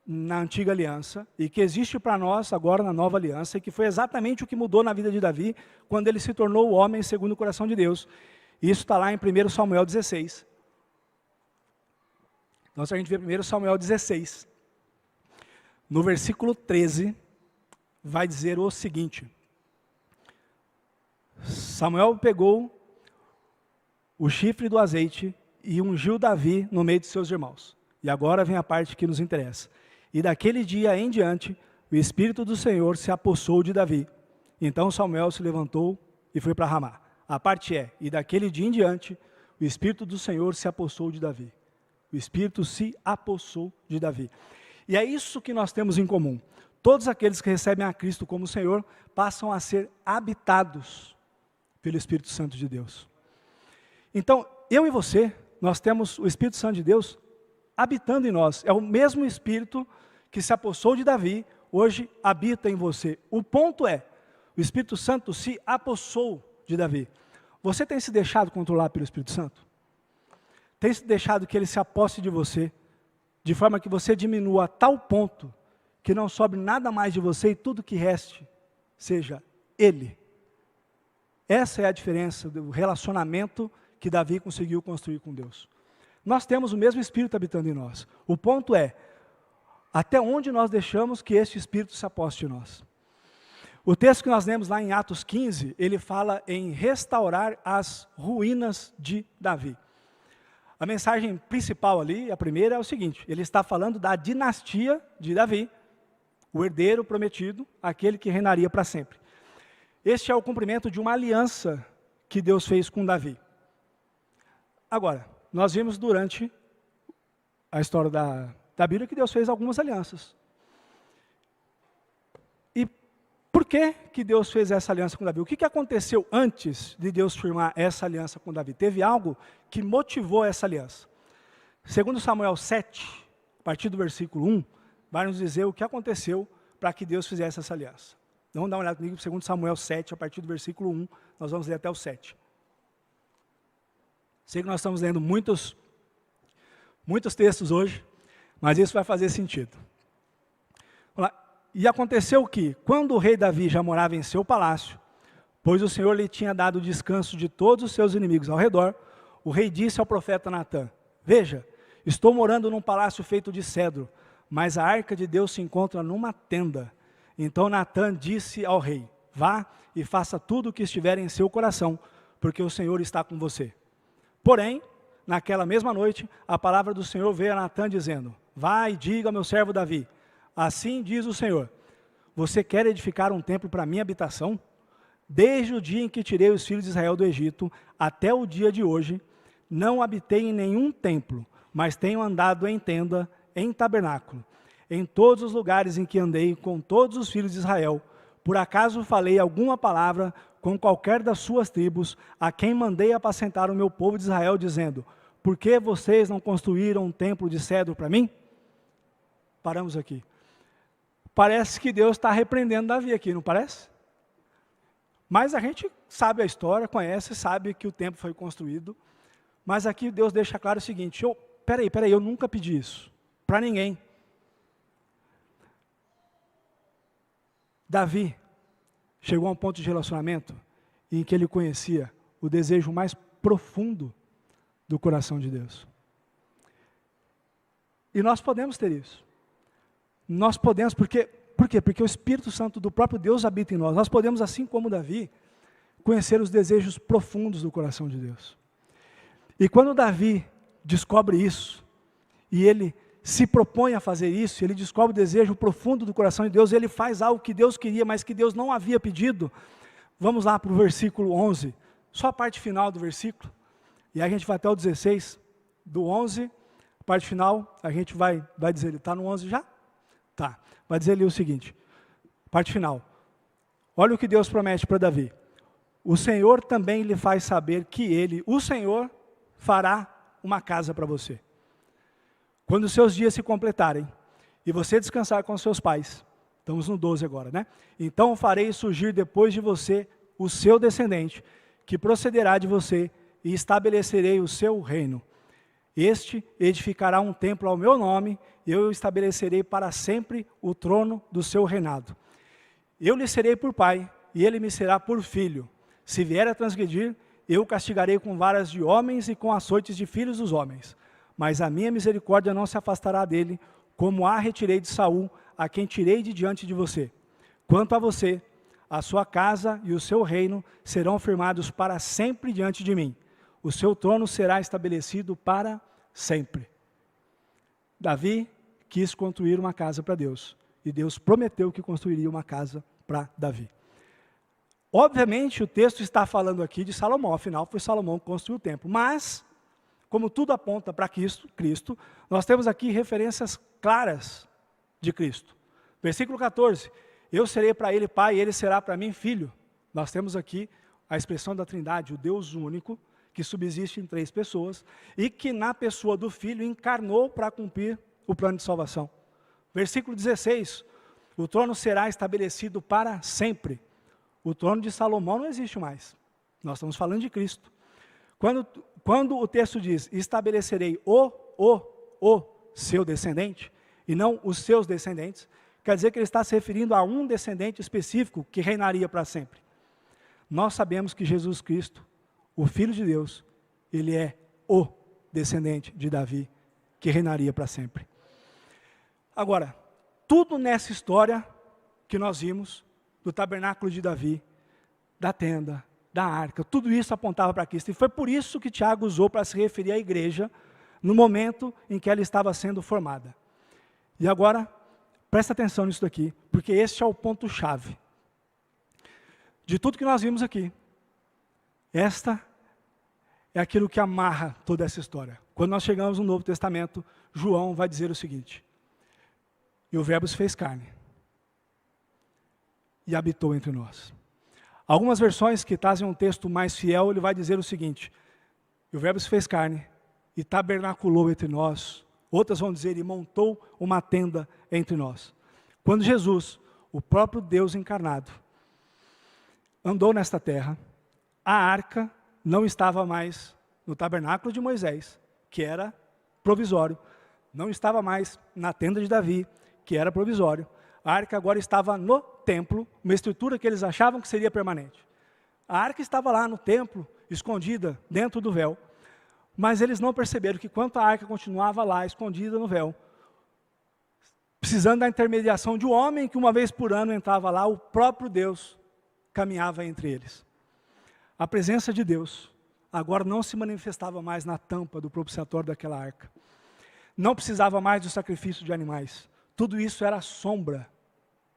na antiga aliança, e que existe para nós agora na nova aliança, e que foi exatamente o que mudou na vida de Davi, quando ele se tornou o homem segundo o coração de Deus. E isso está lá em 1 Samuel 16. Então, se a gente vê 1 Samuel 16, no versículo 13, vai dizer o seguinte: Samuel pegou o chifre do azeite e ungiu Davi no meio de seus irmãos. E agora vem a parte que nos interessa. E daquele dia em diante, o Espírito do Senhor se apossou de Davi. Então Samuel se levantou e foi para Ramá. A parte é, e daquele dia em diante, o Espírito do Senhor se apossou de Davi. O Espírito se apossou de Davi. E é isso que nós temos em comum. Todos aqueles que recebem a Cristo como Senhor, passam a ser habitados pelo Espírito Santo de Deus. Então, eu e você, nós temos o Espírito Santo de Deus habitando em nós. É o mesmo Espírito que se apossou de Davi, hoje habita em você. O ponto é, o Espírito Santo se apossou de Davi. Você tem se deixado controlar pelo Espírito Santo? Tem se deixado que ele se aposse de você, de forma que você diminua a tal ponto, que não sobre nada mais de você e tudo que reste seja ele. Essa é a diferença do relacionamento que Davi conseguiu construir com Deus. Nós temos o mesmo Espírito habitando em nós. O ponto é, até onde nós deixamos que este Espírito se aposte de nós? O texto que nós lemos lá em Atos 15, ele fala em restaurar as ruínas de Davi. A mensagem principal ali, a primeira, é o seguinte: ele está falando da dinastia de Davi, o herdeiro prometido, aquele que reinaria para sempre. Este é o cumprimento de uma aliança que Deus fez com Davi. Agora, nós vimos durante a história da Bíblia que Deus fez algumas alianças. E por que Deus fez essa aliança com Davi? O que aconteceu antes de Deus firmar essa aliança com Davi? Teve algo que motivou essa aliança. Segundo Samuel 7, a partir do versículo 1, vai nos dizer o que aconteceu para que Deus fizesse essa aliança. Vamos dar uma olhada comigo, segundo Samuel 7, a partir do versículo 1, nós vamos ler até o 7. Sei que nós estamos lendo muitos textos hoje, mas isso vai fazer sentido. Vamos lá. E aconteceu que, quando o rei Davi já morava em seu palácio, pois o Senhor lhe tinha dado descanso de todos os seus inimigos ao redor, o rei disse ao profeta Natã: veja, estou morando num palácio feito de cedro, mas a arca de Deus se encontra numa tenda. Então Natã disse ao rei, vá e faça tudo o que estiver em seu coração, porque o Senhor está com você. Porém, naquela mesma noite, a palavra do Senhor veio a Natã dizendo, vá e diga ao meu servo Davi, assim diz o Senhor, você quer edificar um templo para minha habitação? Desde o dia em que tirei os filhos de Israel do Egito, até o dia de hoje, não habitei em nenhum templo, mas tenho andado em tenda, em tabernáculo, em todos os lugares em que andei com todos os filhos de Israel. Por acaso falei alguma palavra com qualquer das suas tribos, a quem mandei apacentar o meu povo de Israel, dizendo, por que vocês não construíram um templo de cedro para mim? Paramos aqui. Parece que Deus está repreendendo Davi aqui, não parece? Mas a gente sabe a história, conhece, sabe que o templo foi construído. Mas aqui Deus deixa claro o seguinte, peraí, eu nunca pedi isso, para ninguém. Davi chegou a um ponto de relacionamento em que ele conhecia o desejo mais profundo do coração de Deus. E nós podemos ter isso. Nós podemos, por quê? Porque o Espírito Santo do próprio Deus habita em nós. Nós podemos, assim como Davi, conhecer os desejos profundos do coração de Deus. E quando Davi descobre isso, e ele se propõe a fazer isso, ele descobre o desejo profundo do coração de Deus, ele faz algo que Deus queria, mas que Deus não havia pedido. Vamos lá para o versículo 11, só a parte final do versículo, e aí a gente vai até o 16, do 11, a parte final, a gente vai dizer, ele está no 11 já? Tá, vai dizer ali o seguinte, parte final, olha o que Deus promete para Davi, o Senhor também lhe faz saber que ele, o Senhor, fará uma casa para você. Quando os seus dias se completarem, e você descansar com seus pais, estamos no 12 agora, né? Então farei surgir depois de você o seu descendente, que procederá de você, e estabelecerei o seu reino. Este edificará um templo ao meu nome, e eu estabelecerei para sempre o trono do seu reinado. Eu lhe serei por pai, e ele me será por filho. Se vier a transgredir, eu o castigarei com varas de homens e com açoites de filhos dos homens. Mas a minha misericórdia não se afastará dele, como a retirei de Saul, a quem tirei de diante de você. Quanto a você, a sua casa e o seu reino serão firmados para sempre diante de mim. O seu trono será estabelecido para sempre. Davi quis construir uma casa para Deus, e Deus prometeu que construiria uma casa para Davi. Obviamente o texto está falando aqui de Salomão, afinal foi Salomão que construiu o templo, mas, como tudo aponta para Cristo, nós temos aqui referências claras de Cristo. Versículo 14, eu serei para ele pai e ele será para mim filho. Nós temos aqui a expressão da Trindade, o Deus único, que subsiste em 3 pessoas, e que na pessoa do Filho encarnou para cumprir o plano de salvação. Versículo 16, o trono será estabelecido para sempre. O trono de Salomão não existe mais, nós estamos falando de Cristo. Quando o texto diz, estabelecerei o seu descendente, e não os seus descendentes, quer dizer que ele está se referindo a um descendente específico que reinaria para sempre. Nós sabemos que Jesus Cristo, o Filho de Deus, ele é o descendente de Davi, que reinaria para sempre. Agora, tudo nessa história que nós vimos, do tabernáculo de Davi, da tenda, da arca, tudo isso apontava para Cristo. E foi por isso que Tiago usou para se referir à igreja, no momento em que ela estava sendo formada. E agora, presta atenção nisso daqui, porque este é o ponto-chave de tudo que nós vimos aqui. Esta é aquilo que amarra toda essa história. Quando nós chegamos no Novo Testamento, João vai dizer o seguinte, e o verbo se fez carne, e habitou entre nós. Algumas versões que trazem um texto mais fiel, ele vai dizer o seguinte, e o verbo se fez carne, e tabernaculou entre nós. Outras vão dizer, e montou uma tenda entre nós. Quando Jesus, o próprio Deus encarnado, andou nesta terra, a arca não estava mais no tabernáculo de Moisés, que era provisório, não estava mais na tenda de Davi, que era provisório. A arca agora estava no templo, uma estrutura que eles achavam que seria permanente. A arca estava lá no templo, escondida dentro do véu. Mas eles não perceberam que enquanto a arca continuava lá, escondida no véu, precisando da intermediação de um homem que uma vez por ano entrava lá, o próprio Deus caminhava entre eles. A presença de Deus agora não se manifestava mais na tampa do propiciatório daquela arca. Não precisava mais do sacrifício de animais. Tudo isso era sombra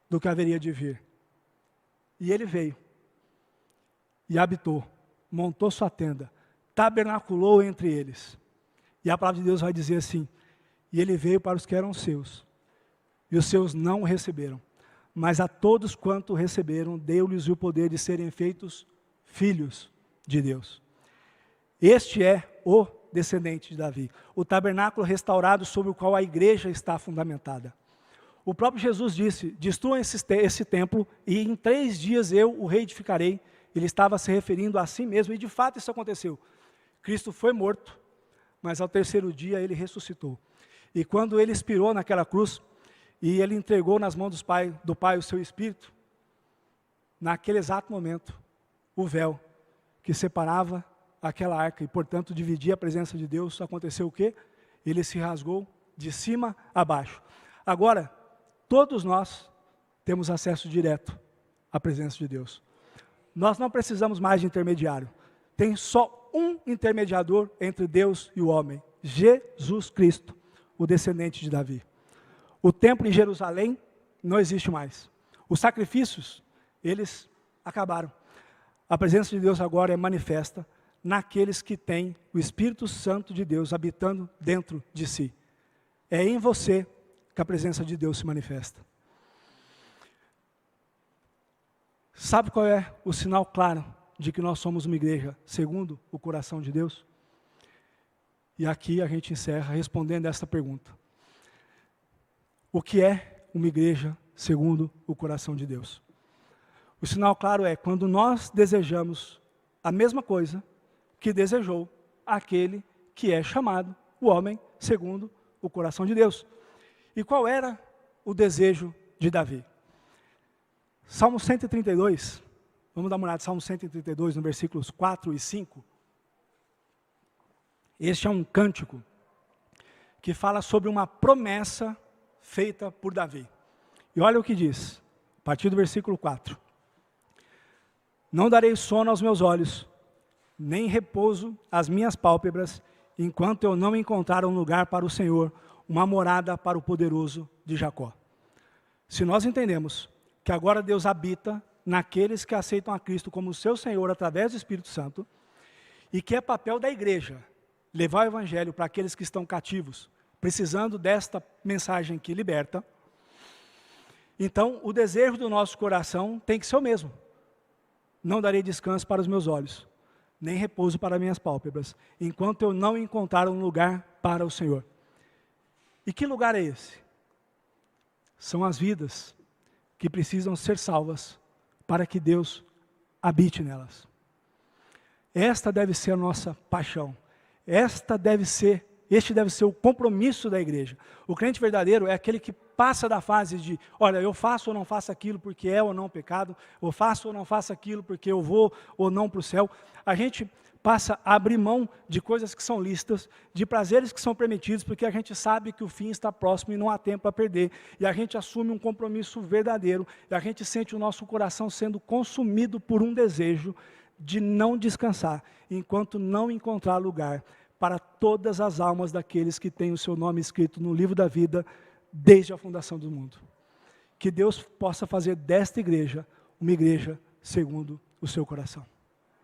do que haveria de vir. E ele veio e habitou, montou sua tenda, tabernaculou entre eles. E a palavra de Deus vai dizer assim: e ele veio para os que eram seus, e os seus não o receberam. Mas a todos quanto o receberam, deu-lhes o poder de serem feitos filhos de Deus. Este é o descendente de Davi, o tabernáculo restaurado sobre o qual a igreja está fundamentada. O próprio Jesus disse: destruam esse templo e em 3 dias eu o reedificarei. Ele estava se referindo a si mesmo e de fato isso aconteceu. Cristo foi morto, mas ao 3º dia ele ressuscitou. E quando ele expirou naquela cruz e ele entregou nas mãos do Pai o seu Espírito, naquele exato momento, o véu que separava aquela arca e portanto dividia a presença de Deus, aconteceu o quê? Ele se rasgou de cima a baixo. Agora, todos nós temos acesso direto à presença de Deus. Nós não precisamos mais de intermediário. Tem só um intermediador entre Deus e o homem: Jesus Cristo, o descendente de Davi. O templo em Jerusalém não existe mais. Os sacrifícios, eles acabaram. A presença de Deus agora é manifesta naqueles que têm o Espírito Santo de Deus habitando dentro de si. É em você que a presença de Deus se manifesta. Sabe qual é o sinal claro de que nós somos uma igreja segundo o coração de Deus? E aqui a gente encerra respondendo esta pergunta: o que é uma igreja segundo o coração de Deus? O sinal claro é quando nós desejamos a mesma coisa que desejou aquele que é chamado o homem segundo o coração de Deus. E qual era o desejo de Davi? Salmo 132, vamos dar uma olhada, Salmo 132, no versículos 4 e 5. Este é um cântico que fala sobre uma promessa feita por Davi. E olha o que diz, a partir do versículo 4. Não darei sono aos meus olhos, nem repouso às minhas pálpebras, enquanto eu não encontrar um lugar para o Senhor, uma morada para o poderoso de Jacó. Se nós entendemos que agora Deus habita naqueles que aceitam a Cristo como seu Senhor através do Espírito Santo, e que é papel da igreja levar o Evangelho para aqueles que estão cativos, precisando desta mensagem que liberta, então o desejo do nosso coração tem que ser o mesmo. Não darei descanso para os meus olhos, nem repouso para minhas pálpebras, enquanto eu não encontrar um lugar para o Senhor. E que lugar é esse? São as vidas que precisam ser salvas para que Deus habite nelas. Esta deve ser a nossa paixão. Este deve ser o compromisso da igreja. O crente verdadeiro é aquele que passa da fase de, olha, eu faço ou não faço aquilo porque é ou não pecado, eu faço ou não faço aquilo porque eu vou ou não para o céu. A gente passa a abrir mão de coisas que são lícitas, de prazeres que são permitidos, porque a gente sabe que o fim está próximo e não há tempo a perder. E a gente assume um compromisso verdadeiro, e a gente sente o nosso coração sendo consumido por um desejo de não descansar, enquanto não encontrar lugar para todas as almas daqueles que têm o seu nome escrito no livro da vida, desde a fundação do mundo. Que Deus possa fazer desta igreja uma igreja segundo o seu coração.